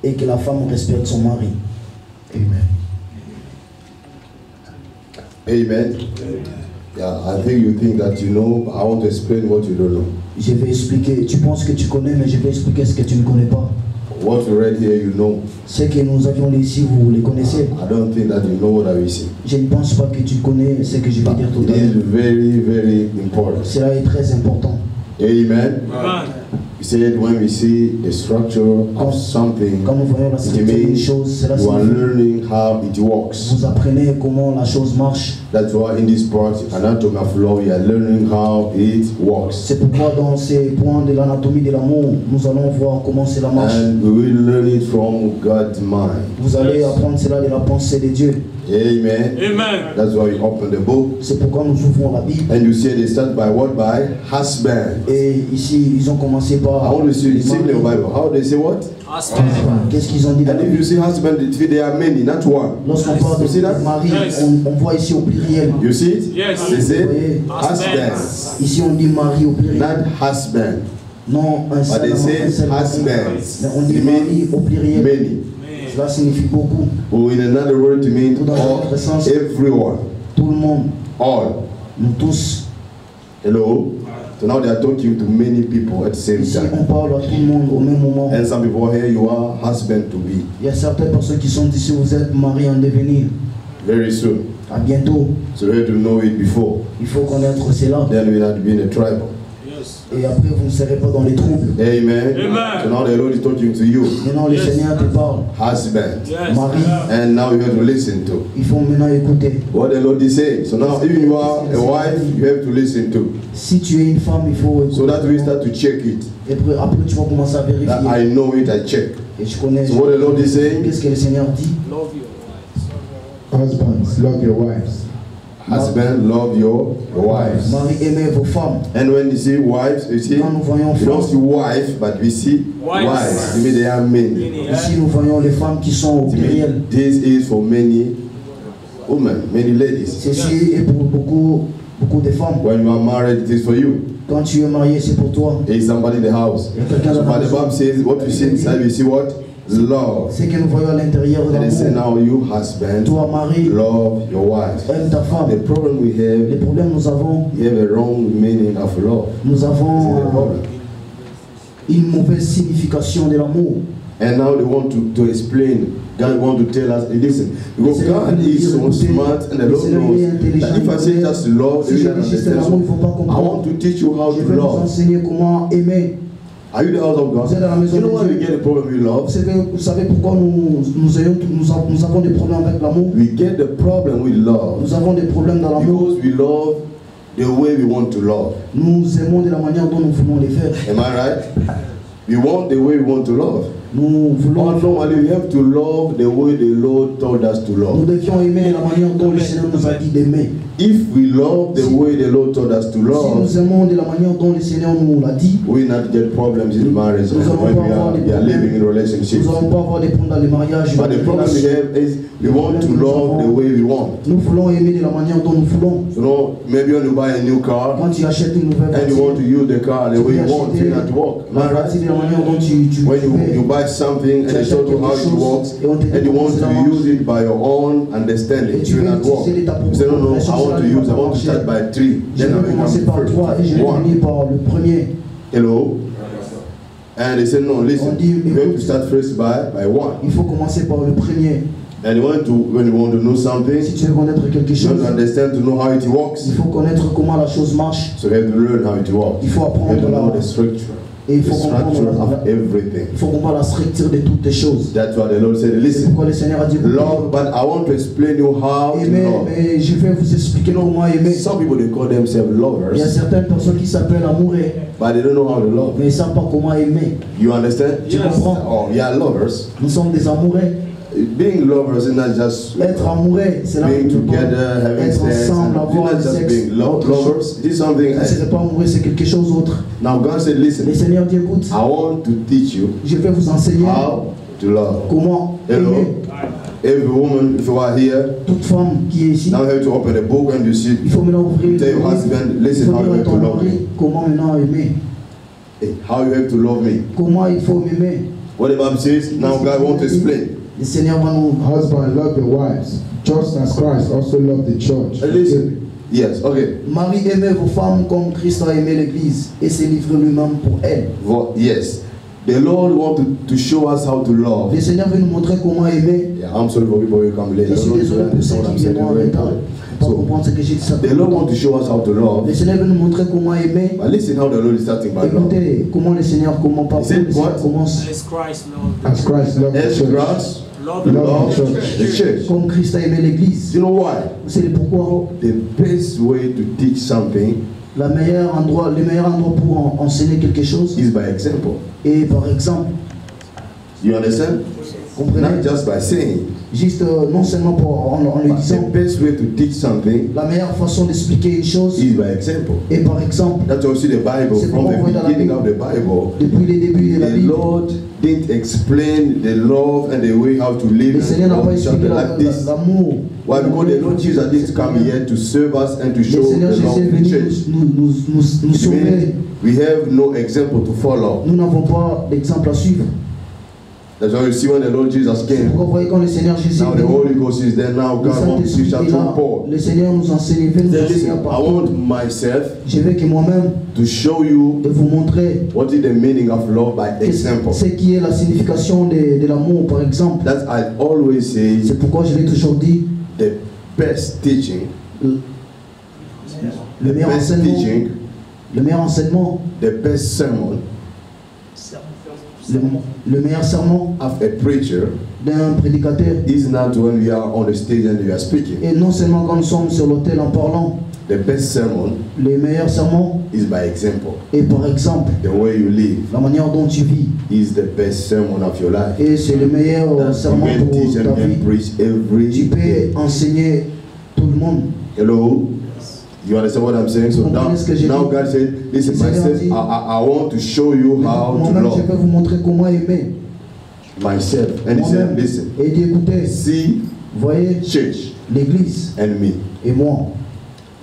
et que la femme respecte son mari. Amen. Amen. Yeah, I think you think that you know, but I want to explain what you don't know. Je vais expliquer, tu penses que tu connais, mais je vais expliquer ce que tu ne connais pas. What you read here, you know. Ce que nous avions lu ici, vous les connaissez. I don't think that you know what I will say. Je ne pense pas que tu connais ce que je vais dire tout It à l'heure. is very, very important. Cela est très important. Amen. He said when we see the structure of something, Quand nous voyons la it structure d'une means chose, cela you are signifie learning how it works. vous apprenez comment la chose marche. That's why in this part, anatomy of love, we are learning how it works. C'est pourquoi dans ces points de l'anatomie de l'amour, nous allons voir comment cela marche. And we will learn it from God's mind. Vous allez apprendre cela de la pensée de Dieu. Amen. Amen. That's why we open the book. C'est pourquoi nous ouvrons la Bible. And you see they start by what? By husband. Et ici, ils ont commencé I par... want to see the Bible. How they say what? Husband. Qu'est-ce qu'ils ont dit dans And la if Bible? you see husband, there are many, not one. Lorsqu'on parle You see that? de mari, Yes. on voit ici au pluriel. You see it? Yes. They say Oui. husband, Ici, on dit mari au pluriel. not husband. Non, un But seul they homme, say un seul mari. husbands. Mais on dit It mari means au pluriel. many. Cela signifie beaucoup. Or in another word, it means Dans un autre sens, everyone. tout le monde, All. nous tous. Hello? So now they are talking to many people at the same Ici, time. on parle à tout le monde au même moment. And some people here, you are husband to be. Il y a certaines personnes qui sont ici, vous êtes mari en devenir. Very soon. À bientôt. So you have to know it before. Il faut connaître cela. Then we have to be in a tribal. Yes. Et après, vous ne serez pas dans les troubles. Amen. Amen. So now the Lord is talking to you, Maintenant, le Yes. Seigneur te parle. husband. Yes. Mari, And now you have to listen to il faut maintenant écouter. what the Lord is saying. So now if you are a wife, you have to listen to. Si tu es une femme, il faut écouter. So that we start to check it. Et après, tu vas commencer à That vérifier. I know it, I check. Et tu connais. So what the Lord is saying, Qu'est-ce que le Seigneur dit? Love you. Husbands, love your wives. husband, love your wives. Mari, aimez vos femmes. And when you see wives, you see, Quand nous voyons you don't see femmes, wife, but we see Wives. wives. You mean there are many. ici nous voyons les femmes qui sont au You pluriel. mean this is for many women, many ladies. Ceci est pour beaucoup de femmes. When you are married, it is for you. Quand tu es marié, c'est pour toi. There is somebody in the house. Il y a quelqu'un So dans la but the maison. Bible says, what you see inside, you see what? Love. C'est que nous voyons à l'intérieur de And they say l'amour. now you husband, Toi, mari, love your wife. aime ta The femme. problem we Les have, problèmes nous avons, we have a wrong meaning of love. nous This is the avons problem. une mauvaise signification de l'amour. And now they want to explain. God want to tell us, listen, because God is so smart and the Lord knows that if I say just love, Si they je will dis juste understand. l'amour, il ne faut pas So I want comprendre. to teach you how Je to vais vous love. enseigner comment aimer. Are you the house of Vous êtes dans la God? maison You know de why we Dieu. get a problem with love? Vous savez pourquoi nous avons des problèmes avec l'amour? We get the problem with love Nous avons des problèmes dans l'amour. because we love the way we want to love. Nous aimons de la manière dont nous voulons les faire. Am I right? We want the way we want to love. Nous voulons, Oh, normally we have to love the way the Lord told us to nous love. devions aimer de la manière dont le Seigneur nous a dit d'aimer. If we love the way the Lord told us to Si love, nous aimons de la manière dont le Seigneur nous l'a dit, we not get problems in marriage Nous and allons when pas we avoir are, des we are problèmes. living in relationships. nous n'allons pas avoir des problèmes dans les mariages. But dans the les problem we relations. have is we want to love the way we want. Nous voulons aimer de la manière dont nous voulons. You know, maybe when you buy a new car Quand tu achètes une nouvelle and you want to voiture, use the car the way you want, it not work. Am I la right? voiture de la manière dont tu When you fais. buy something and they told you how it works and you want to use it by your own understanding, it will not work. You say, no, no, I want to start by 3. Je Then I vais commencer become par 3 et je first. vais One. finir par le premier. Hello? And they said, no, listen, On dit, you have to écoute, start first by 1. il faut commencer par le premier. And when you want to know something, Si tu veux connaître quelque you have chose, to understand to know how it works. il faut connaître comment la chose marche. So you have to learn how it works. Il faut You have to apprendre know la, the structure. et il The faut structure comprendre of everything. il faut comprendre la structure de toutes les choses. That's why the Lord said, C'est listen, pourquoi le Seigneur a dit love, but I want to explain you how to aimer, love. mais je vais vous expliquer comment aimer. Some people, they call themselves Il y a lovers, certaines personnes qui s'appellent amoureux, but they don't know how to love. mais ils ne savent pas comment aimer. You understand? Tu comprends? Oh, yeah, lovers. Nous sommes des amoureux. Being lovers is not just Être amoureux, c'est là being où on together, having être sex. ensemble, It's avoir not du just sexe. being lovers. It is something Ce else. n'est pas amoureux, c'est quelque chose d'autre. Now God said, Le listen, Seigneur dit, écoute, I want to teach you je vais vous enseigner how to love. comment Hello? aimer. Every woman, if you are here, Toute femme qui est ici, now you have to open a book and you see, il faut maintenant ouvrir tell your le livre. husband, Il listen faut how you dire à have to ton love mari me. comment maintenant aimer. Hey, how you have to love me. Comment il faut m'aimer. What the Bible says, now God wants to explain. Le Seigneur va nous... Husband, love your wives, just as Christ also loved the church. Listen. Yes, okay. Mari, aimez vos femmes comme Christ a aimé l'Église et s'est livré lui-même pour elle. Yes. The Lord wants to show us how to love. Le Seigneur veut nous montrer comment aimer. Yeah, I'm sorry for people who come later. Je suis désolé pour ceux qui viennent en retard. Pas comprendre ce que j'ai dit ça. The Lord wants to show us how to love. Le Seigneur veut nous montrer comment aimer. But listen how the Lord is starting by love. Écoutez comment le Seigneur commence. As Christ loved the church. Comme Christ a aimé l'Église. You know why? Vous savez pourquoi? The best way to teach something le meilleur endroit pour enseigner quelque chose is by example. Et par exemple. You understand? Comprenez? Not just by saying. Juste non seulement en le disant. The best way to teach something. La meilleure façon d'expliquer une chose. Is by example. Et par exemple. That's why you see the Bible from the beginning of the Bible. Depuis les débuts de la Bible. The Lord didn't explain the love and the way how to live. Le Seigneur n'a pas expliqué l'amour. Why? Because the Lord Jesus didn't come here to serve us and to show the love of the church. Nous sauver. We have no example to follow. Nous n'avons pas d'exemple à suivre. That's why you see when the Lord Jesus came. Pourquoi vous voyez quand le Seigneur Jésus now the Holy Ghost is there. Now God wants to teach us through Paul. Le Seigneur nous enseigne, veut nous enseigner I par want myself. Je veux que moi-même. To show you. De vous montrer. What is the meaning of love by example? Ce qui est la signification de l'amour, par exemple. That's I always say. C'est pourquoi je l'ai toujours dit. The best teaching. Le meilleur enseignement. Le meilleur enseignement. The best sermon. Le meilleur sermon of a preacher d'un prédicateur is not when we are on the stage and we are speaking. Et non seulement quand nous sommes sur l'autel en parlant. The best sermon les meilleurs sermons is by example. Et par exemple, the way you live, la manière dont tu vis, is the best sermon of your life. Et c'est le meilleur sermon pour ta vie. Tu peux enseigner tout le monde. Hello. You understand what I'm saying? So now God said, listen, myself, I want to show you how to love. Je peux vous montrer comment aimer. Myself. And he said, listen. Et dit, écoutez, see, voyez, church, l'église, and me. Et moi.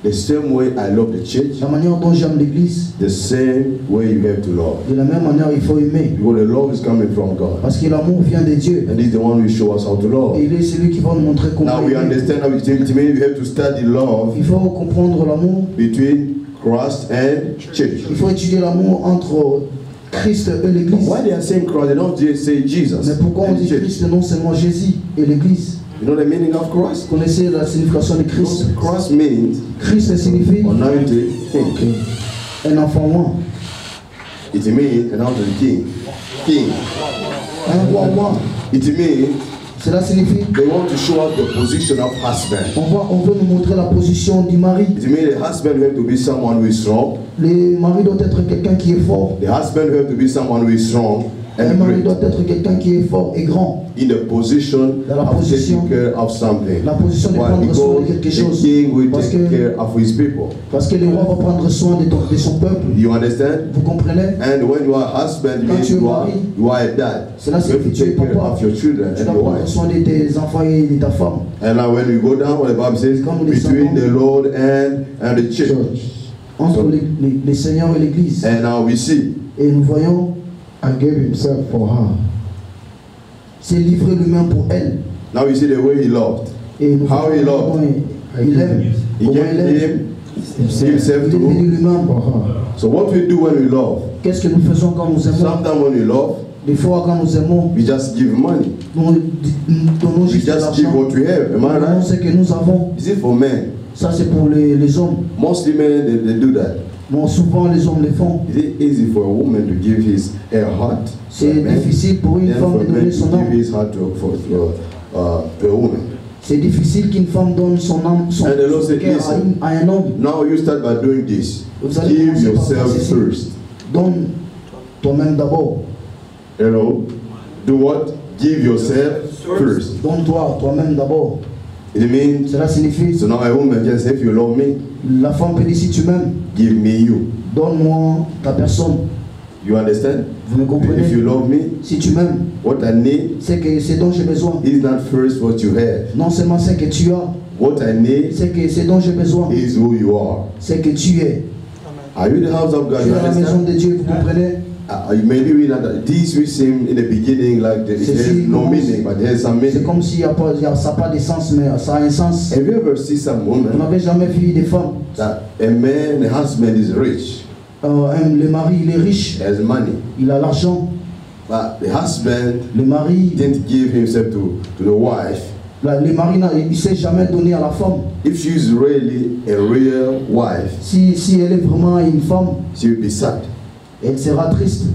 The same way I love the church. La manière dont j'aime l'église. The same way you have to love. De la même manière, il faut aimer. Because the love is coming from God. Parce que l'amour vient de Dieu. And he's the one who shows us how to love. Et il est celui qui va nous montrer comment Now we understand how it means we have to study love. Il faut comprendre l'amour. Between Christ and church. Il faut étudier l'amour entre Christ et l'église. Why they are saying Christ? They don't just say Jesus. Mais pourquoi on dit Christ et non seulement Jésus et l'église? You know the meaning of Christ? Vous connaissez la signification de Christ? Christ means. Christ signifie. Anointed king. Un enfant roi. It means anointed king. King. Un roi. It means. Cela signifie. They want to show us the position of husband. On veut nous montrer la position du mari. It means the husband have to be someone who is strong. Le mari doit être quelqu'un qui est fort. The husband have to be someone who is strong. Un mari doit être quelqu'un qui est fort et grand. In the position of taking care of something. La position de prendre soin de quelque chose. The king will take care of his people. Parce que le roi va prendre soin de son peuple. You understand? Vous comprenez? And when you are a husband, you are a dad. Cela signifie que tu es papa. Of your children tu dois prendre soin de tes enfants et de ta femme. And now when you go down, what the Bible says, between the Lord and the church. Entre le Seigneur et l'Église. And now we see. Et nous voyons. And gave himself for her. C'est livré lui-même pour elle. Now you see the way he loved. Et nous how he loved. Il aime. He gave himself to her. So what we do when we love? Qu'est-ce que nous faisons quand nous aimons? Sometimes when we love, des fois quand nous aimons, we just give money. Nous donnons juste we just give what we have. Am I right? Ce que nous avons. Is it for men? Ça c'est pour les hommes. Mostly men they do that. Bon, souvent les hommes le font. Is it easy for a woman to give her heart? C'est difficile pour une femme de donner son âme. Give his heart to a woman. C'est difficile qu'une femme donne son âme, son cœur à un homme. Now you start by doing this. Vous allez give yourself first. Donne toi-même d'abord. Hello. Do what? Give yourself first. Donne-toi toi-même d'abord. It means. Cela signifie. So now a woman can say, if you love me. La femme peut dire si tu m'aimes. Give me you. Donne-moi ta personne. You understand? Vous me comprenez? If you love me, si tu m'aimes, what I need, c'est que c'est dont j'ai besoin. Is not first what you have. Non seulement c'est que tu as. What I need, c'est que c'est dont j'ai besoin. Is who you are. C'est que tu es. Are you the house of God? Tu es la maison de Dieu, vous comprenez? maybe we not this we seem in the beginning like it has no meaning, but there's some meaning. C'est comme si ça n'a pas de sens, mais ça a un sens. Have you ever seen some woman? On n'avait jamais vu des femmes. That a man, a husband is rich. Le mari, il est riche. He has money. Il a l'argent. But the husband le mari didn't give himself to the wife. Le mari, il ne s'est jamais donné à la femme. If she's really a real wife, si elle est vraiment une femme, she will be sad. Elle sera triste.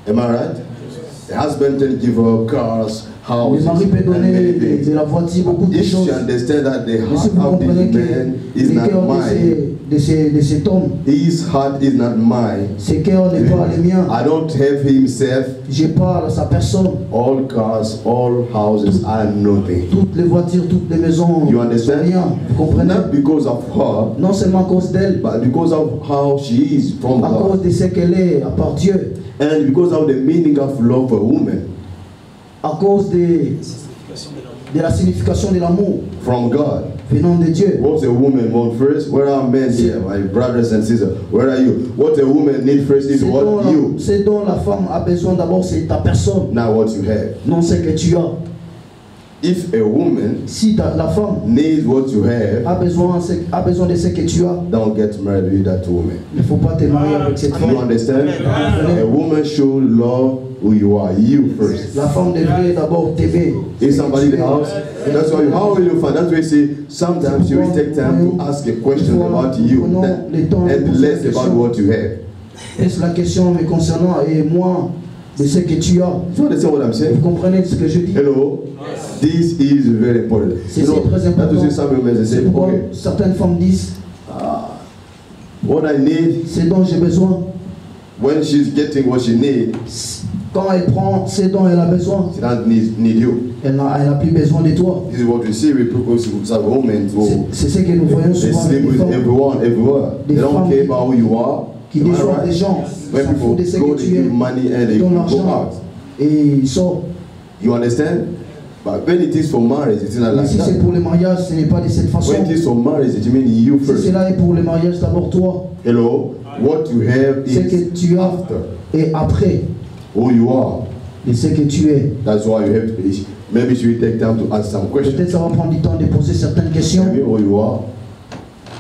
Am I right? The husband didn't give her cars, houses, le mari peut donner de la voiture, beaucoup de choses. If she understands that the mais si heart of this man is not mine, de cet homme, his heart is not mine. Ses cœurs n'est pas le mien. I don't have himself. J'ai pas sa personne. All cars, all houses are nothing. Toutes les voitures, toutes les maisons. You understand? Rien. Vous comprenez? Not because of her. Non seulement à cause d'elle. But because of how she is from à cause de ce qu'elle est à part Dieu. And because of the meaning of love for women. À cause de la signification de l'amour. From God. Venant de Dieu. What's a woman want first? Where are men here, my brothers and sisters? Where are you? What a woman need first is what you. Ce dont la femme a besoin d'abord, c'est ta personne. Not what you have. Non, c'est que tu as. If a woman si la femme needs what you have, a besoin de ce que tu as, don't get married with that woman. Il ne faut pas te marier avec cette femme. You understand? A woman should love who you are, you first. La femme devrait d'abord t'aimer. Is somebody in the house? That's why. How will you find? That's why you say sometimes you will take time to ask a question about you and less about what you have. Est-ce la question me concernant et moi de ce que tu as? You understand what I'm saying? Vous comprenez ce que je dis? Hello. This is very important. C'est très important. That some women say, okay. Certaines femmes disent, what I need, ce dont j'ai besoin. When she's getting what she needs, quand elle prend ce dont elle a besoin, she doesn't need you. Elle n'a plus besoin de toi. This is what we see with some women. C'est ce que nous voyons souvent. They sleep with everyone, everywhere. They don't care about who you are. Qui déçoivent des gens. When people go, they give money and they go out. Et ils sortent. You understand? But when it is for marriage, it's not like si c'est pour le mariage, ce n'est pas de cette façon. When it is for marriage, it means you first. Si cela est pour le mariage, d'abord toi. Hello. What you have is ce que tu as after. Et après. Who you are. Et ce que tu es. That's why you have to be. Maybe you will take time to ask some questions. Peut-être ça va prendre du temps de poser certaines questions. Maybe who you are.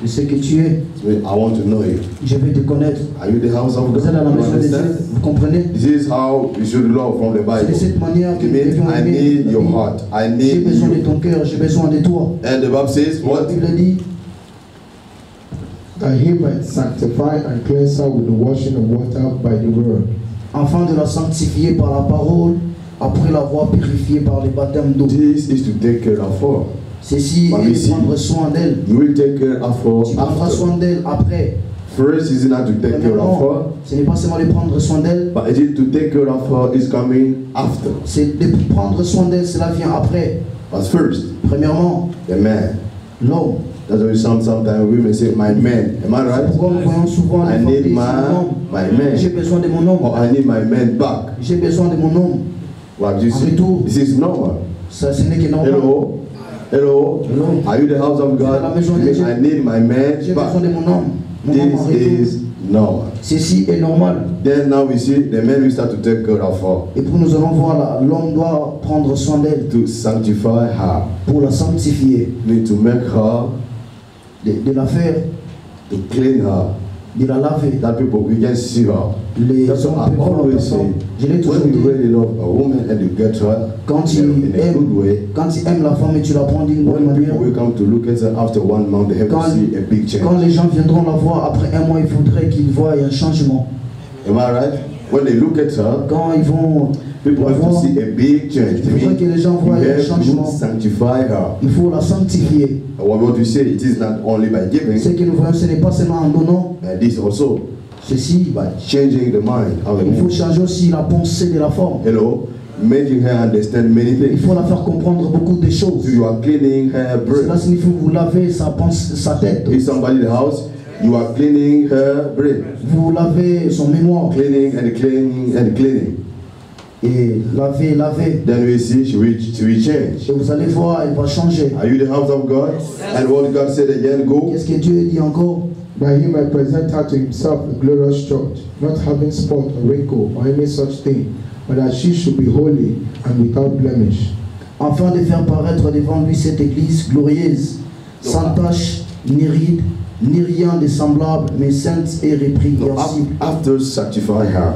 De ce que tu es. I want to know you. Je vais te connaître. Are you the house of God? Vous êtes dans la maison de Dieu. Vous comprenez? This is how you should love from the Bible. C'est de cette manière que nous devons aimer. I need your heart. I need J'ai besoin de ton cœur. J'ai besoin de toi. And the Bible says what? La Bible dit. That he might sanctify and cleanse her with the washing of water by the word. Afin de la sanctifier par la parole, après l'avoir purifiée par le baptême d'eau. This is to take care of her. Ceci est de prendre soin d'elle. You will take care of her. Tu prendras soin d'elle après. First is not to take care of her. Ce n'est pas seulement de prendre soin d'elle. But it is to take care of her is coming after. C'est de prendre soin d'elle, cela vient après. But first, premièrement, the man. L'homme. That's why sometimes women say, my man. Am I right? Pourquoi nous voyons souvent I need my man. J'ai besoin de mon homme. Or I need my man back. J'ai besoin de mon homme. What you see? This is normal. Ça, ce n'est que normal. Hello? Hello? Hello? Are you the house of God? I need my man J'ai back. besoin de mon homme. This is normal. Ceci est normal. Then now we see the man will start to take care of her. Et puis nous allons voir l'homme doit prendre soin d'elle. To sanctify her. Pour la sanctifier. To make her. De la faire. To clean her. De la laver. That people we can see her. Les hommes peuvent voir la personne. Je l'ai toujours dit. When you really love a woman and you get her quand tu aimes la femme et tu la prends d'une bonne manière. When people will come to look at her after 1 month, they have to see a big change. Quand les gens viendront la voir après 1 mois, il faudrait qu'ils voient un changement. Am I right? When they look at her, quand ils vont people have to see a big change. Il faudrait que les gens voient un changement. Sanctify her. Il faut la sanctifier. What you say, it is not only by giving. Ce que nous voyons, ce n'est pas seulement en donnant. And this also. Ceci, by changing the mind. Il faut changer aussi la pensée de la femme. Hello. Making her understand many things. Il faut la faire comprendre beaucoup de choses. So you are cleaning her brain. Cela signifie que vous lavez sa tête. If somebody in the house, you are cleaning her brain. Vous lavez son mémoire. Cleaning and cleaning and cleaning. Et laver. Then we see she will change. Et vous allez voir, elle va changer. Are you the house of God? And what God said again, go. Qu'est-ce que Dieu dit encore? That he might present her to himself a glorious church, not having spot or wrinkle or any such thing, but that she should be holy and without blemish. Afin de faire paraître devant lui cette église glorieuse, sans tache, ni ride, ni rien de semblable, mais sainte et répréhensible. After sanctify her.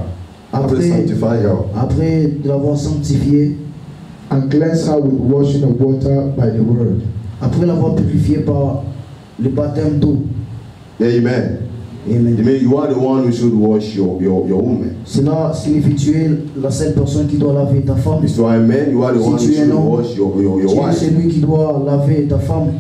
Après l'avoir sanctifiée, and cleanse her with washing of water by the word. Après l'avoir purifiée par le baptême d'eau. Amen. Amen. You mean you are the one who should wash your woman. Cela signifie tu es la seule personne qui doit laver ta femme. If you are a man, you are the one who should wash your wife. Tu es celui qui doit laver ta femme.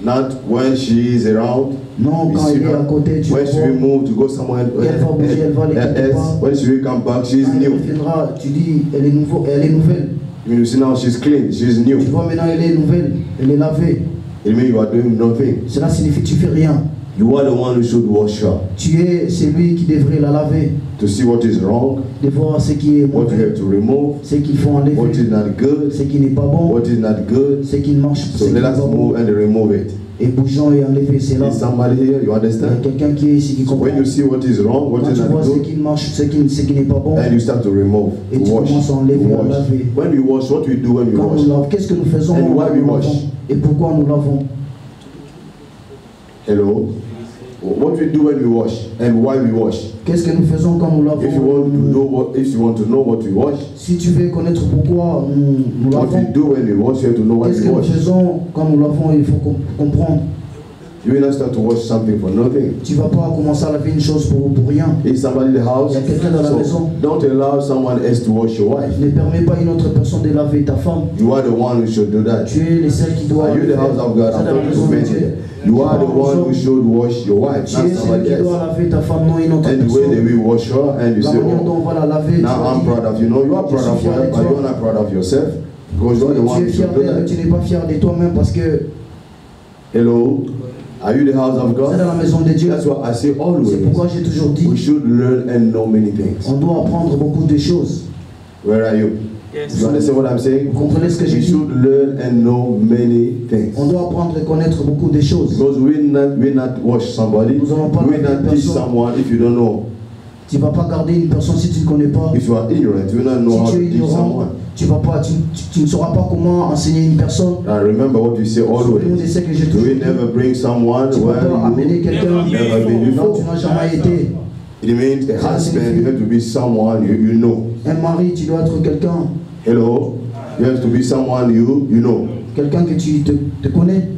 Not when she is around. Non, quand elle est à côté, tu when she will move to go somewhere. Elle va bouger, elle va aller quelque part. When she will come back, she is quand new. Elle viendra, tu dis, elle est nouvelle. You see now she's clean, she's new. Tu vois maintenant elle est nouvelle, elle est lavée. It means you are doing nothing. Cela signifie que tu fais rien. You are the one who should wash her. Tu es celui qui devrait la laver. To see what is wrong. De voir ce qui est mauvais. What you have to remove. Ce qu'il faut enlever. What is not good. Ce qui n'est pas bon. What is not good. Ce qui ne marche pas. So let us move and remove it. Et bougeons et enlever cela. Is somebody here? You understand? Il y a quelqu'un qui est ici qui comprend. When you see what is wrong, what is not good, ce qui marche, ce qui n'est pas bon, and you start to remove, et tu commences à enlever, à laver. When we wash, what we do when we wash? Qu'est-ce que nous faisons? And why we wash? Et pourquoi nous lavons? Hello. What we do when we wash and why we wash? Qu'est-ce que nous faisons quand nous lavons? If you want to know what we wash. Si tu veux connaître pourquoi nous lavons. What we do when we wash, you have to know why we wash. Qu'est-ce que nous faisons quand nous lavons? Il faut comprendre. You will not start to wash something for nothing. Tu vas pas commencer à laver une chose pour rien. Is somebody in the house? Il y a quelqu'un dans la maison. Don't allow someone else to wash your wife. Ne permets pas une autre personne de laver ta femme. You are the one who should do that. Tu es le seul qui doit. Are you the house of God? I'm talking to men. You are the one who should wash your wife, not somebody else. And the way that we wash her, and you say, oh, now I'm proud of you. No, you are proud of her, but you are not proud of yourself because you are the one who should do that. Tu n'es pas fier de toi-même parce que. Hello. Are you the house of God? C'est dans la maison de Dieu. That's what I say always. C'est pourquoi j'ai toujours dit. We should learn and know many things. On doit apprendre beaucoup de choses. Where are you? Yes. You understand what I'm saying? Vous comprenez ce que j'ai dit? We should learn and know many things. On doit apprendre et connaître beaucoup de choses. Because we not wash somebody. Nous allons pas we not teach someone if you don't know. Tu vas pas garder une personne si tu ne connais pas. If you are ignorant, you will not know how to teach someone. Tu ne sauras pas comment enseigner une personne. I remember what you say always. You will never bring someone where you never been before. Tu n'as jamais été. It means a husband, you have to be someone you know. Un mari, tu dois être quelqu'un. Hello, you have to be someone you know. Quelqu'un que tu te connais.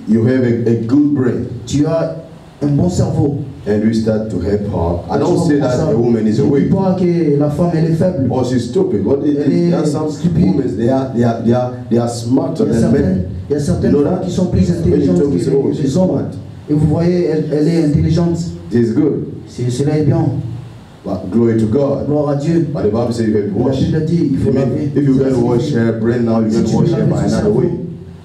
You have a good brain. Tu as un bon cerveau. And we start to help her. I don't say that a woman is weak. Que la femme elle est faible. Or she's stupid. But there are some women, they are smarter than men. Il y a certaines femmes qui sont plus intelligentes que les hommes. Et vous voyez, elle est intelligente. It's good. Cela est bien. But glory to God. Gloire à Dieu. But the Bible says you can wash. La Bible dit, il faut laver. If you can wash her brain now, you can wash her by another way.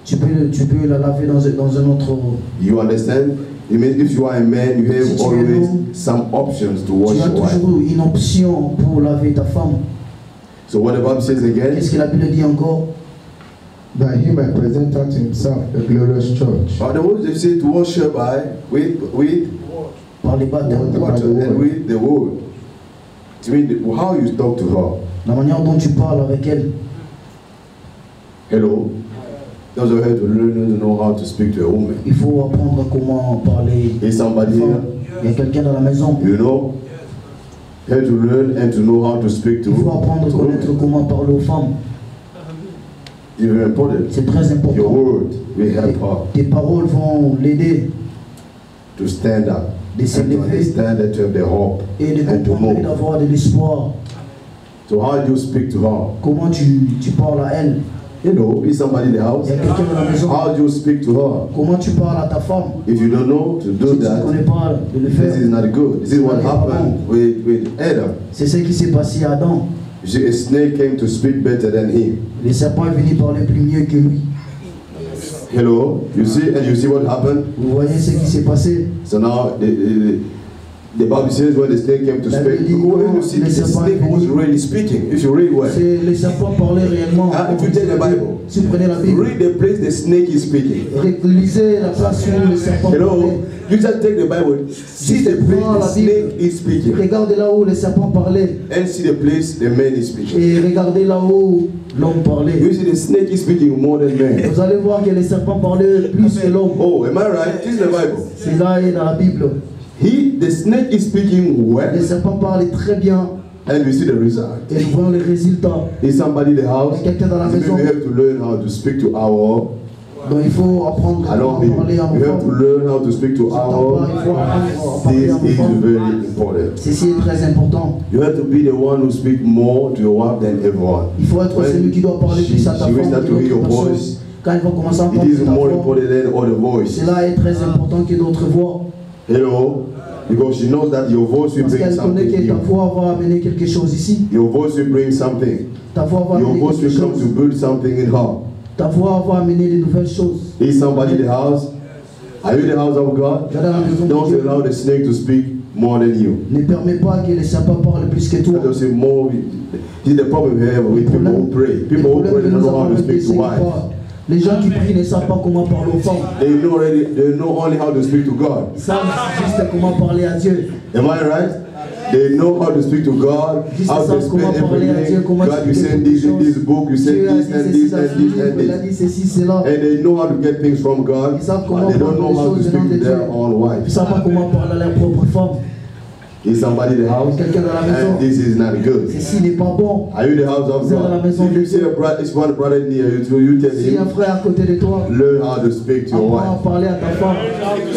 Tu peux la laver dans un autre. You understand? It means if you are a man, you have always some options to wash your wife. Tu as toujours une option pour laver ta femme. So what the Bible says again? Qu'est-ce que la Bible dit encore? That he might present unto himself a glorious church. But the words they say to wash her by with par les baptêmes, water and with the word. To mean how you talk to her. La manière dont tu parles avec elle. Hello. Those who have to learn to know how to speak to a woman. Il faut apprendre comment parler. Is somebody here? Il y a quelqu'un dans la maison. You know? You have to learn and to know how to speak to. Il faut apprendre à connaître comment parler aux femmes. It's very important. C'est très important. Your word will help her. Tes paroles vont l'aider. To stand up. De se lever. Stand up to have the hope. Et de comprendre et d'avoir de l'espoir. So how do you speak to her? Comment tu parles à elle? You know, is somebody in the house? Il y a quelqu'un dans la maison. How do you speak to her? Comment tu parles à ta femme? If you don't know to do that, tu connais pas de le faire. This is not good. This is what happened with Adam. C'est ce qui s'est passé à Adam. You see, a snake came to speak better than him. Le serpent est venu parler plus mieux que lui. Hello, you see, and you see what happened. Vous voyez ce qui s'est passé. So now The Bible says when the snake came to speak, when you see the snake was really speaking, if you read well. Les serpents parlaient réellement. If you take the Bible, si vous prenez la Bible, read the place the snake is speaking. Lisez la place où le serpent parlait. You just take the Bible, see the place the snake is speaking. Regardez là où le serpent parlait. And see the place the man is speaking. Et regardez là où l'homme parlait. You see the snake is speaking more than man. Vous allez voir que les serpents parlaient plus que l'homme. Oh, am I right? This is the Bible. C'est là et dans la Bible. The snake is speaking well. Les serpents parlaient très bien. And we see the result. Et nous voyons les résultats. Is somebody in the house? Quelqu'un dans la maison. We have to learn how to speak to our. Donc il faut apprendre à parler en we have to learn how to speak to our. This is very important. Ceci est très important. You have to be the one who speak more to your wife than everyone. Il faut être celui qui doit parler plus à ta femme. Quand ils vont commencer à entendre ta voix, cela est très important que d'autres voix. Hello. Because she knows that your voice will bring something. Que ta voix va amener quelque chose ici. Your voice will bring something. Ta voix va your voice will come to build something in her. Ta voix va amener de nouvelles choses. Is somebody in the house? Are you in the house of God? Don't allow the snake to speak more than you. Ne permets pas que les serpents parlent plus que toi. Say more. See the problem we have with people who pray. People who pray don't know how to speak to wife. Les gens qui prient ne savent pas comment parler aux femmes. They know only how to speak to God. Ils savent juste comment parler à Dieu. Am I right? They know how to speak to God, how to explain everything. God, you send this in this book, you send this and this and this and this. And they know how to get things from God, but they don't know how to speak to their own wife. Ils savent pas comment parler à leur propre femme. Is somebody in the house? And this is not good. Ceci n'est pas bon. Are you in the house of God? If you see one brother near you, you tell him, un frère à côté de toi, learn how to speak to your wife. Parler à ta femme.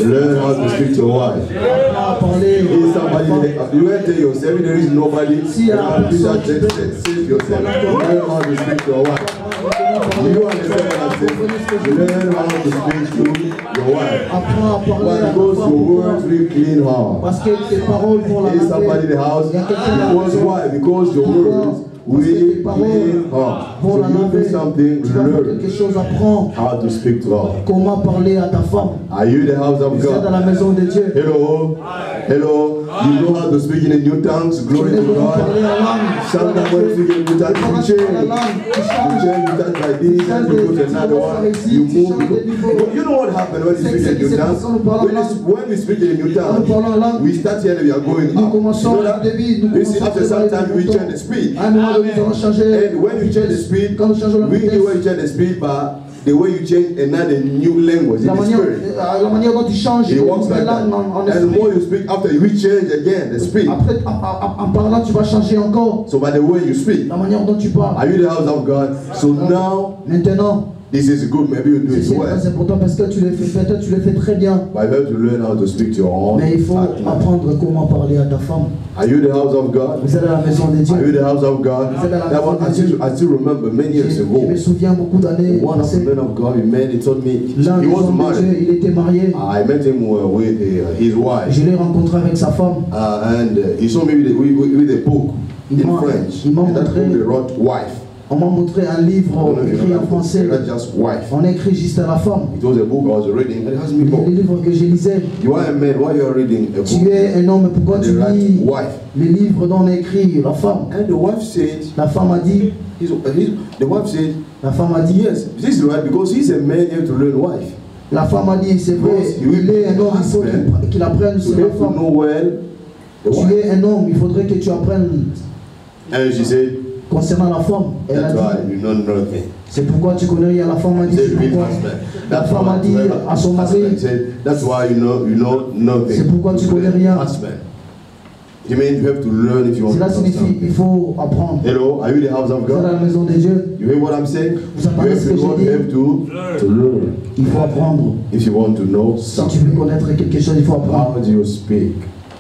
Learn how to speak to your wife. Is somebody you will tell yourself there is nobody. You have to save yourself. Learn how to speak to your wife. You understand what I'm saying? Learn how to speak to your wife. Why? Because your words will clean her. Parce que tes paroles vont la laver. Is somebody in the house? Because why? Because your words will clean her. So you do something, learn how to speak to her. Comment parler à ta femme? Are you in the house of God? Dans la maison de Dieu. Hello. Hello. You know how to speak in a new tongues. Glory to God. Sometimes when you speak in new tongues, you change. You change your tongues like this, and you go to another one. You move. You know what happened when you speak in new tongues? When we speak in new tongues, we start here and we are going up. You know that? You see, after some time, we change the speed. And when you change the speed, we know when you change the speed, but the way you change another new language in the spirit. La manière dont tu changes it works like that. And the more you speak, after you change again the speed. Après, en parlant, tu vas changer encore. So by the way you speak. La manière dont tu parles. Are you the house of God? So now. Maintenant. This is good. Maybe you do it well. C'est important parce que tu le fais peut-être tu le fais très bien. But you have to learn how to speak to your own. Mais il faut apprendre comment parler à ta femme. Are you the house of God? Vous êtes à la maison de Dieu. Are you the house of God? Vous êtes à la maison de Dieu. I still remember many years ago. Je me souviens beaucoup d'années. One of the men of God, he told me he was married. Il était marié. I met him with his wife. Je l'ai rencontré avec sa femme. And he saw me with a book in French. Il m'a montré. He wrote wife. On m'a montré un livre écrit en français. On a écrit juste à la femme. It was a book I was reading. And it has me le livre que je lisais. You are a man, why you are reading a book? Tu es un homme, pourquoi tu lis le livre dont on a écrit la femme? And the wife said, la femme a dit, the wife said, la femme a dit, yes, this is right, because he's a man, you have to learn wife. La femme a dit, c'est vrai, il est un homme, il faut qu'il apprenne sur la femme. Tu es un homme, il faudrait que tu apprennes. And she said, concernant la femme, elle a dit, c'est pourquoi tu connais rien. La femme a dit, c'est pourquoi. La femme a dit à son mari, c'est pourquoi tu connais rien. Cela signifie qu'il faut apprendre. Hello, are you the house of God? Vous êtes à la maison de Dieu. You hear what I'm saying? Vous entendez ce que je dis? To learn. Il faut apprendre. If you want to know something. Si tu veux connaître quelque chose, il faut apprendre. How do you speak?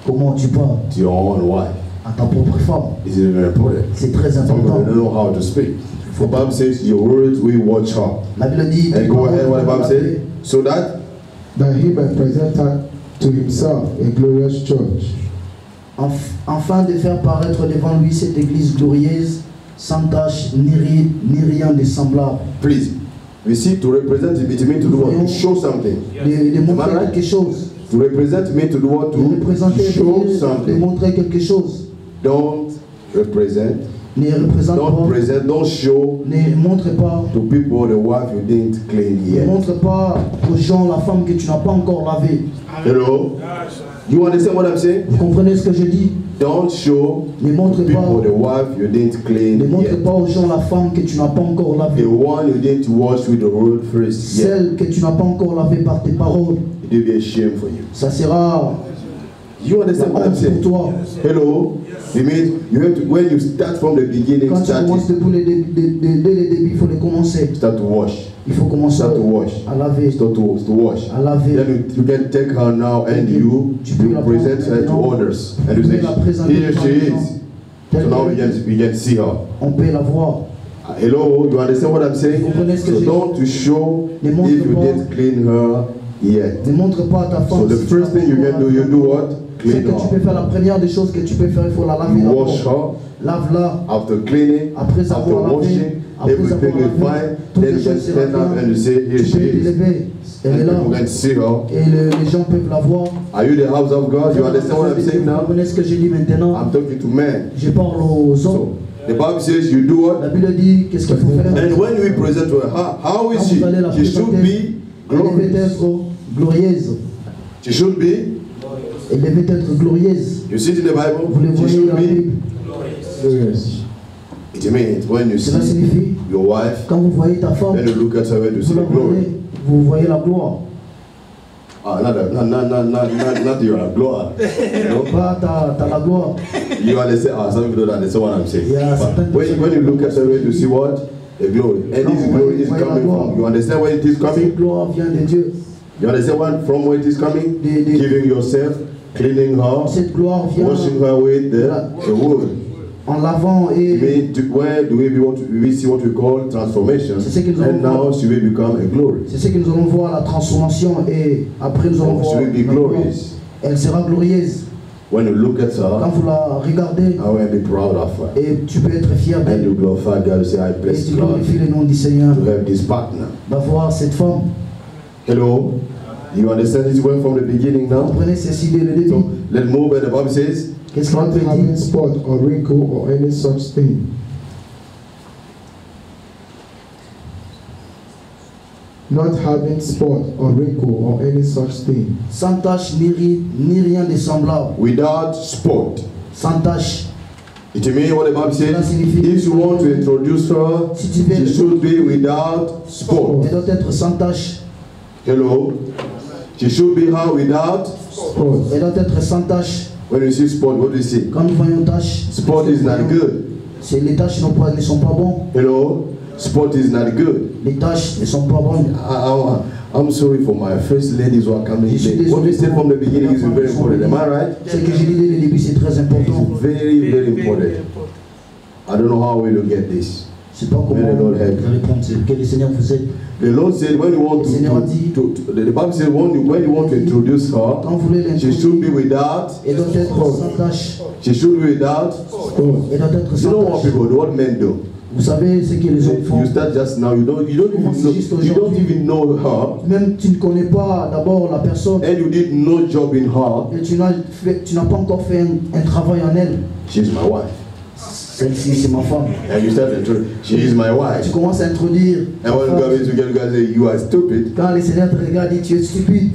Comment tu parles? To your own wife. À ta propre femme. This is very important. C'est très important. Some don't know how to speak. The Bible says your words will watch her. La Bible dit. And go ahead, what the Bible says. So that he may present her to himself a glorious church. Afin de faire paraître devant lui cette église glorieuse, sans tache, ni ride, ni rien de semblable. Please, we see to represent it means to do what? To show something. De montrer quelque chose. To represent me, to do what? To show something. De montrer quelque chose. Don't represent. Ne représente don't pas. Present, don't show. Ne montre pas. To people the wife you didn't clean yet. Ne montre pas aux gens la femme que tu n'as pas encore lavée. Hello. You understand what I'm saying? Vous comprenez ce que je dis? Don't show ne montre people pas, the wife you didn't clean ne montre yet. pas aux gens la femme que tu n'as pas encore lavée. The one you didn't wash with the word first. Celle que tu n'as pas encore lavée par tes paroles. It will be a shame for you. Ça sera. You understand what I'm saying? Pour toi. Hello. It means you have to, when you start from the beginning, quand tu commences dès le début, il faut le commencer. Start to wash. Il faut commencer start to wash. À laver. Start to wash. À laver. Then you can take her now and you present her to others. And you say, here she is. So now we can see her. On peut la voir. Hello, you understand what I'm saying? So don't to show if you didn't clean her yet. Ne montre pas à ta femme. So the first thing you can do, you do what? C'est que tu peux faire la première des choses que tu peux faire, il faut la laver. Wash her. Lave-la. After cleaning, après avoir lavé, everything is fine. Then you can stand up and you say, here she is. Elle est là. You can see her. Et les gens peuvent la voir. Are you the house of God? You understand what I'm saying now? Vous comprenez ce que je dis maintenant? I'm talking to men. Je parle aux hommes. The Bible says you do what? La Bible dit qu'est-ce qu'il faut faire. And when we present to her, how is she? She should be glorious. Glorieuse. She should be. Elle devait être glorieuse. You see it in the Bible? Vous le voyez dans la Bible. Glorious. It means when you see your wife, quand vous voyez ta femme, then you look at her and you see glory. Vous voyez la gloire. Ah, not your gloire. No? Pas ta la gloire. You understand? Ah, some people don't understand what I'm saying. Yeah, but when you look at her, you see what? The glory. And this glory is coming from. You understand where it is coming? Cette gloire vient de Dieu. You understand from where it is coming? Giving yourself, cleaning her, cette gloire vient washing her with the wood. En lavant et where do we see what we call transformation? And now she will become a glory. C'est ce que nous allons voir, la transformation, et après nous allons voir. She will be glorious. Elle sera glorieuse. When you look at her, quand vous la regardez, I will be proud of her. Et tu peux être fier d'elle. And you glorify God, say I bless God. Et tu glorifies le nom du Seigneur. To have this partner. D'avoir cette femme. Hello. You understand this word from the beginning now? Comprenez ceci dès le début. So let's move where the Bible says. Qu'est-ce qu'on peut dire? Spot or wrinkle or any such thing. Not having spot or wrinkle or any such thing. Sans tache ni ride, ni rien de semblable. Without spot. Sans tache. It means what the Bible says. If you want to introduce her, she should be without spot. Elle doit être sans tache. Hello. She should be her without spot. Elle doit être sans tache. When you see spot, what do you see? Quand nous voyons tache, spot is not good. Les taches ne sont pas bons. Hello, spot is not good. Les taches ne sont pas bonnes. I'm sorry for my first ladies who are coming today. What you said from the beginning is very important. Am I right? Ce que j'ai dit dès le début, c'est très important. It's very, very important. I don't know how we will get this. C'est pas comment on va répondre. C'est que le Seigneur vous aide. The Lord said when you want the Bible says when you want to introduce her, she should be without. Elle doit être sans tache. She should be without. Elle doit être sans tache. You know what people do? What men do? Vous savez ce que les hommes font. You start just now. You don't even know her. Même tu ne connais pas d'abord la personne. And you did no job in her. Et tu n'as pas encore fait un travail en elle. She's my wife. Celle-ci, c'est ma femme. And you start to she is my wife. Tu commences à introduire. And when you go together, you guys say you are stupid. Quand le Seigneur te regarde, dit tu es stupide.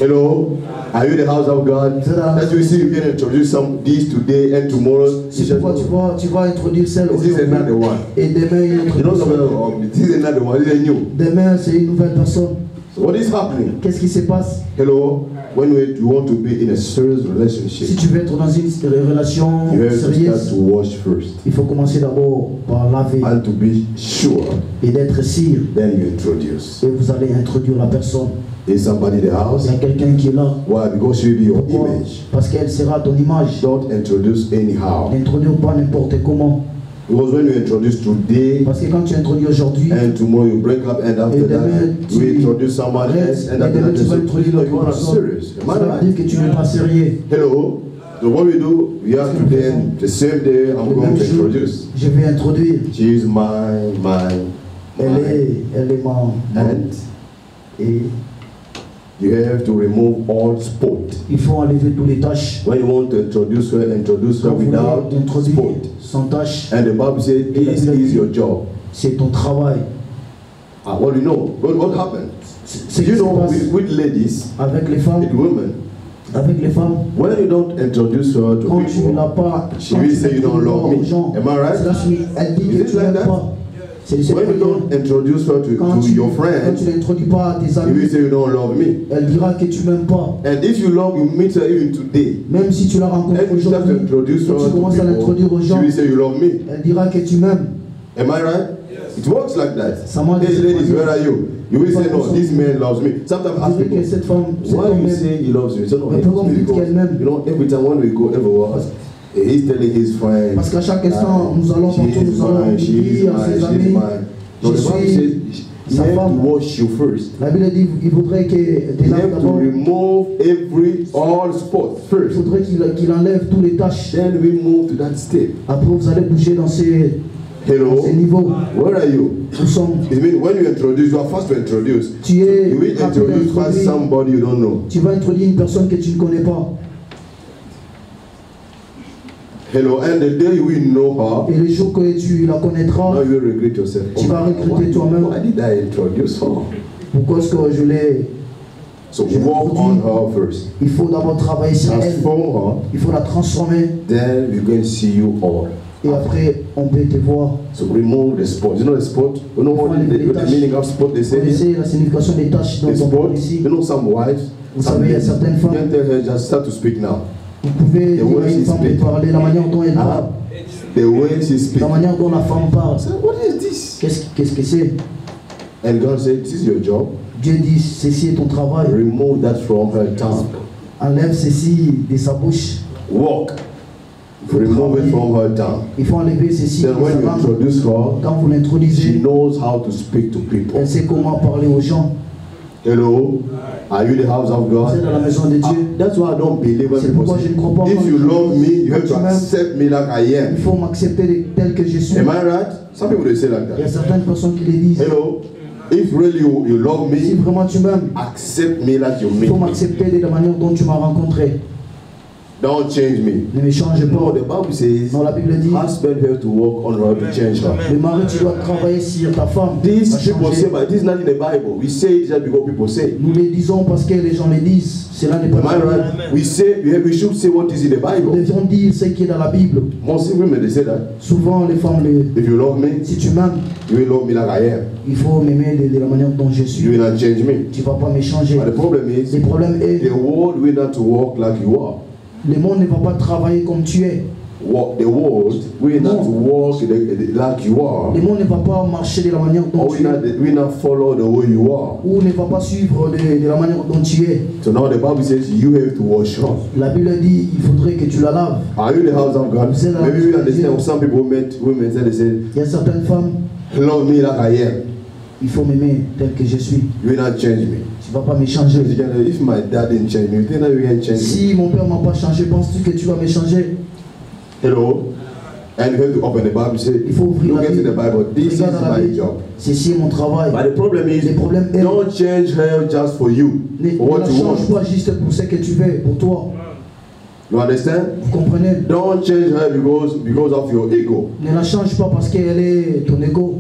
Hello, are you the house of God? As we see, you can introduce some these today and tomorrow. C'est pourquoi tu vas introduire celle aujourd'hui. This is another one. Et demain une autre personne. This is another one. This is new. Demain c'est une nouvelle personne. So what is happening? Qu'est-ce qui se passe? Hello, when you want to be in a serious relationship, si tu veux être dans une relation sérieuse, to wash first. Il faut commencer d'abord par laver. And to be sure. Et d'être sûr. Then you introduce. Et vous allez introduire la personne. Is somebody in the house? Il y a quelqu'un qui est là. Why? Because she will be your image. Parce qu'elle sera ton image. Don't introduce anyhow. N'introduis pas n'importe comment. Because when you introduce today, parce que quand tu introduis aujourd'hui, and tomorrow you break up, and after that you introduce someone else, and after that you are not serious. Am I right? Que tu n'es pas sérieux. Hello. So what we do, we have to then the same day I'm going to introduce. Je vais introduire. She is my. Elle est ma. And. Et. You have to remove all sport. Il faut enlever toutes les tâches. When you want to introduce her without sport. Sans tâche. And the Bible says, this is your job. C'est ton travail. Well, you know, what happened? You know, with ladies, avec les femmes, with women, avec les femmes, when you don't introduce her to people, she will say you don't love me. Am I right? Elle dit que tu n'aimes pas. When you don't introduce her to your friends, quand tu n'introduis pas à tes amis, she will say you don't love me. Elle dira que tu m'aimes pas. And if you meet her even today, même si tu la rencontres aujourd'hui, tu commences à l'introduire aux gens, she will say you love me. Elle dira que tu m'aimes. Am I right? It works like that. Hey ladies, where are you? You will say, no, this man loves me. Sometimes ask people, why you say he loves you? So, no, you know, every time when we go everywhere, he's telling his friends, parce qu'à chaque instant, nous allons partout, nous allons dire à ses amis, je suis sa femme. Wash you first. La Bible dit, il faudrait que you have to remove all sport first. Il faudrait qu'il enlève tous les tâches. Then we move to that step. Après, vous allez bouger dans ces niveaux. Where are you? Nous sommes. It means when you introduce, you are first to introduce. You will introduce first somebody you don't know. Tu vas introduire une personne que tu ne connais pas. Hello, and the day you will know her, et le jour que tu la connaîtras, now you will regret yourself. Tu vas regretter toi-même. Why did I introduce her? Pourquoi est-ce que je l'ai? So work on her first. Il faut d'abord travailler sur elle. Il faut la transformer. Then we're going to see you all. Et après, on peut te voir. So remove the sport. You know the sport? You know what the meaning of sport they say? C'est la signification des tâches dont on parle ici. You know some wives? Vous savez, il y a certaines femmes. You can tell her just start to speak now. Vous pouvez dire à une femme de parler, la manière dont elle parle. The way she speaks. La manière dont la femme parle. So what is this? Qu'est-ce que c'est? And God said, this is your job. Dieu dit, ceci est ton travail. Remove that from her tongue. Enlève ceci de sa bouche. Walk. Remove it from her tongue. Il faut enlever ceci de sa when you introduce her, quand vous l'introduisez, she knows how to speak to people. Elle sait comment parler aux gens. Hello, are you the house of God? Vous êtes dans la maison de Dieu. That's why I don't believe when people say, pas if you love me, you have to accept me like I am. Il faut m'accepter tel que je suis. Am I right? Some people they say like that. Il y a certaines personnes qui le disent. Hello, if really you love me, si vraiment tu m'aimes, accept me like you mean. Il faut m'accepter de la manière dont tu m'as rencontré. Don't change me. Ne me change pas. No, the Bible says, non, la Bible dit, husband have to work on her to change her. Le mari, tu dois travailler sur ta femme. These people say, but this is not in the Bible. We say it just because people say. Nous le disons parce que les gens le disent. Cela n'est pas right? We say we should say what is in the Bible. Nous devons dire ce qui est dans la Bible. Most women they say that. Souvent les femmes le. If you love me, si tu m'aimes, you will love me like I am. Il faut m'aimer de la manière dont je suis. You will not change me. Tu vas pas me changer. But the problem is, le problème est, the world will not walk like you are. Le monde ne va pas travailler comme tu es. The world will not walk like you are. Le monde ne va pas marcher de la manière dont tu es. Will not follow the way you are. Ou ne va pas suivre de la manière dont tu es. So now the Bible says you have to wash her. La Bible dit il faudrait que tu la laves. Are you the house of God? Maybe we understand. Some people women say they say. Il y a certaines femmes. Love me like I am. Il faut m'aimer tel que je suis. You will not change me. Tu vas pas me changer. If my dad didn't change me, you think that you can change me? Si mon père m'a pas changé, penses-tu que tu vas me changer? Hello. And you have to open the Bible. Say, il faut ouvrir look into the Bible. This is my job. Ceci est mon travail. But the problem is, don't change her just for you. For what you want. Ne change pas juste pour ce que tu veux, pour toi. You understand? Vous comprenez? Don't change her because of your ego. Ne la change pas parce qu'elle est ton ego.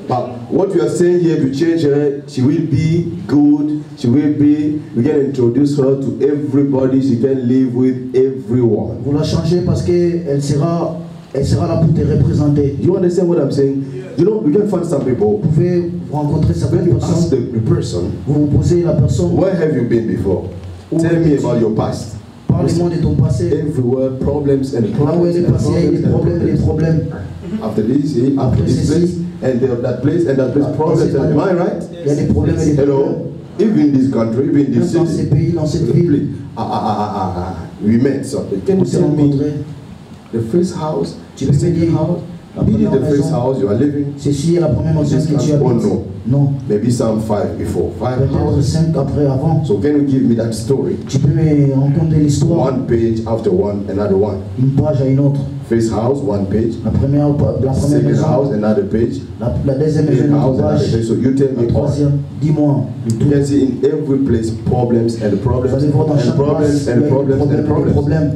But what we are saying here, to change her, she will be good, she will be, we can introduce her to everybody, she can live with everyone. Vous la changez parce qu'elle sera là pour te représenter. You understand what I'm saying? You know, we can find some people. Vous pouvez rencontrer certaines personnes. Ask the person. Vous posez la personne. Where have you been before? Tell me about your past. Parlez-moi de ton passé. Everywhere, problems and problems. Là où elle est passée, il y a des problèmes et des problèmes. After this, after this place, and that place, and that place, problems. Am I right? Il y a des problèmes et des problèmes. Hello? Even in this country, even in this city. Dans ces pays, dans cette ville. We met something. Can you tell me the first house, the second house? This is the first house you are living. Ceci est la première maison que tu habites. Oh no. Non. Maybe some 5 before. 5 peut-être 5 après avant. So can you give me that story? Tu peux me raconter l'histoire. One page after one, another one. Une page à une autre. First house, one page. La première Second maison. house, another page. La deuxième maison, Third house, another page. So you tell la me all. troisième. Dis-moi. You can see in every place problems and problems Vous allez voir dans and chaque problems place, and problems and problems. problèmes.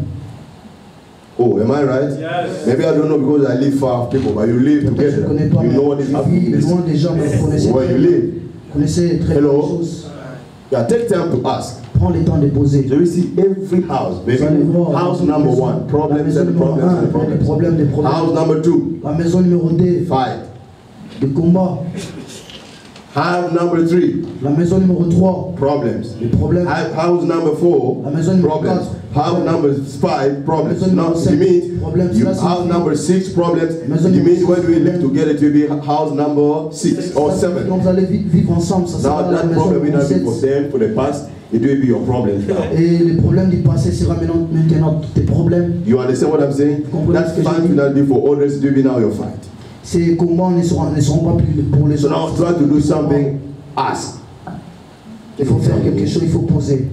Oh, am I right? Yes. Maybe I don't know because I live far from people, but you live Peut-être je together. ne connais pas, You mais know what is je happening. vis loin des gens, mais vous connaissez Where you live. connaissez très bien Hello. les choses. Yeah, take time to ask. Prends le temps de poser. So you see every house, baby. Vous allez voir, House la number maison- one, la problems maison and numéro problems un, and des problems. problèmes, des problèmes. House number two, La maison numéro 2, fight. des combats. House number three, La maison numéro 3, problems. des problèmes. House number four, La maison numéro problems. 4, House number five, problems. maison numéro Now, 5, you mean problèmes. you, Cela signifie- house number six, problems. Maison You numéro mean six, when we live problèmes. together, it will be house number 6 or Ça, 7. quand vous allez vivre ensemble, ça sera Now la that maison problem will numéro not be 7. for them, for the past. It will be your problems now. Et les problèmes du passé sera maintenant tes problèmes. You understand what I'm saying? Comprenez That ce que je fight dis? will not be for others, it will be now your fight. Ces combats ne seront pas plus pour les So now autres. try to do something, ask. Il faut faire quelque chose, il faut poser.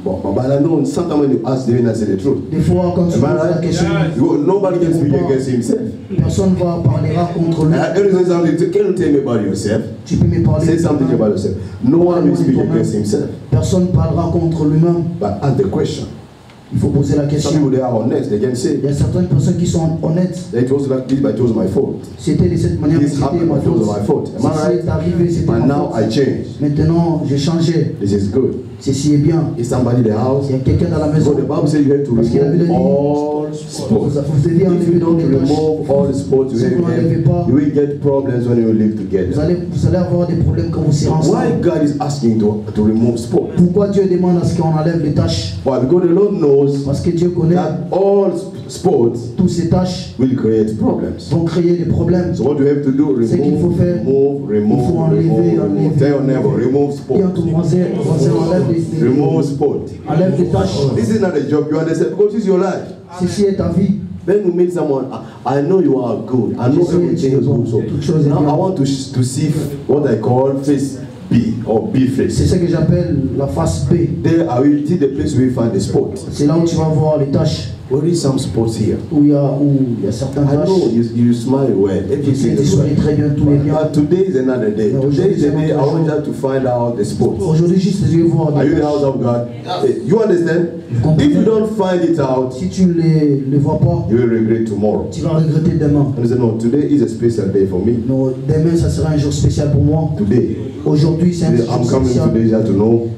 But I know sometimes when you ask, they will not say the truth. Des fois, quand tu Am poses I la right? question, Nobody can speak against himself. personne ne va parlera contre lui. Can you say something? Can you tell me about yourself? Tu peux me parler. Say something about yourself. No one will speak against himself. Personne ne parlera contre lui-même. But ask the question. Il faut poser la Some question. people they are honest. They can say, Il y a certaines personnes qui sont honnêtes. "It was like this, but it was my fault. C'était de cette manière que This c'était happened, ma but it was faute. my fault." Am I Si right? c'est arrivé, c'était But ma now I faute. change. Maintenant, j'ai changé. This is good. Ceci est bien. Is somebody in the house? Il y a quelqu'un dans la So maison. the Bible says you have to Parce que la Bible remove dit, all sports. vous devez If enlever you toutes don't les tâches. remove all the sports you Si vous n'enlevez have, pas, you will get problems when you live vous together. allez avoir des problèmes quand vous serez Why ensemble. God is asking to remove sports? Pourquoi Dieu demande à ce qu'on enlève les tâches? Why? Because the Lord knows Parce que Dieu connaît that all sports toutes ces tâches will create problems. vont créer des problèmes. So what you have to do, C'est qu'il faut remove, faire. remove, Il faut remove, enlever, remove, remove. enlever. Tell your neighbor, remove Dis à sports. ton voisin, Remove sport. enlève des tâches. This is not a job, you understand? Because it's your life. Ceci est ta vie. Then you meet someone, I know you are good, I know Je sais, everything is good, so toute chose est now bien. I want to see what I call face B or B C'est face. ce que j'appelle la face B. There I will see the place where you find the sport. C'est là où tu vas voir les tâches. Where is some sports here? Où il y a certaines I tâches. know you smile well, Je sais everything que tu is souris well. très bien, tout est bien. But today is another day. No, Today is the aujourd'hui, day I c'est un want autre you to find out the sports. Aujourd'hui, juste je vais voir Are des you the tâches. house of God? You understand? If you don't find it out, Si tu ne les vois pas, you will regret tomorrow. tu vas regretter demain. And say, no, today is a special day for me. Non, demain, ça sera un jour spécial pour moi. Today. Aujourd'hui, c'est un I'm jour coming spécial. today just to know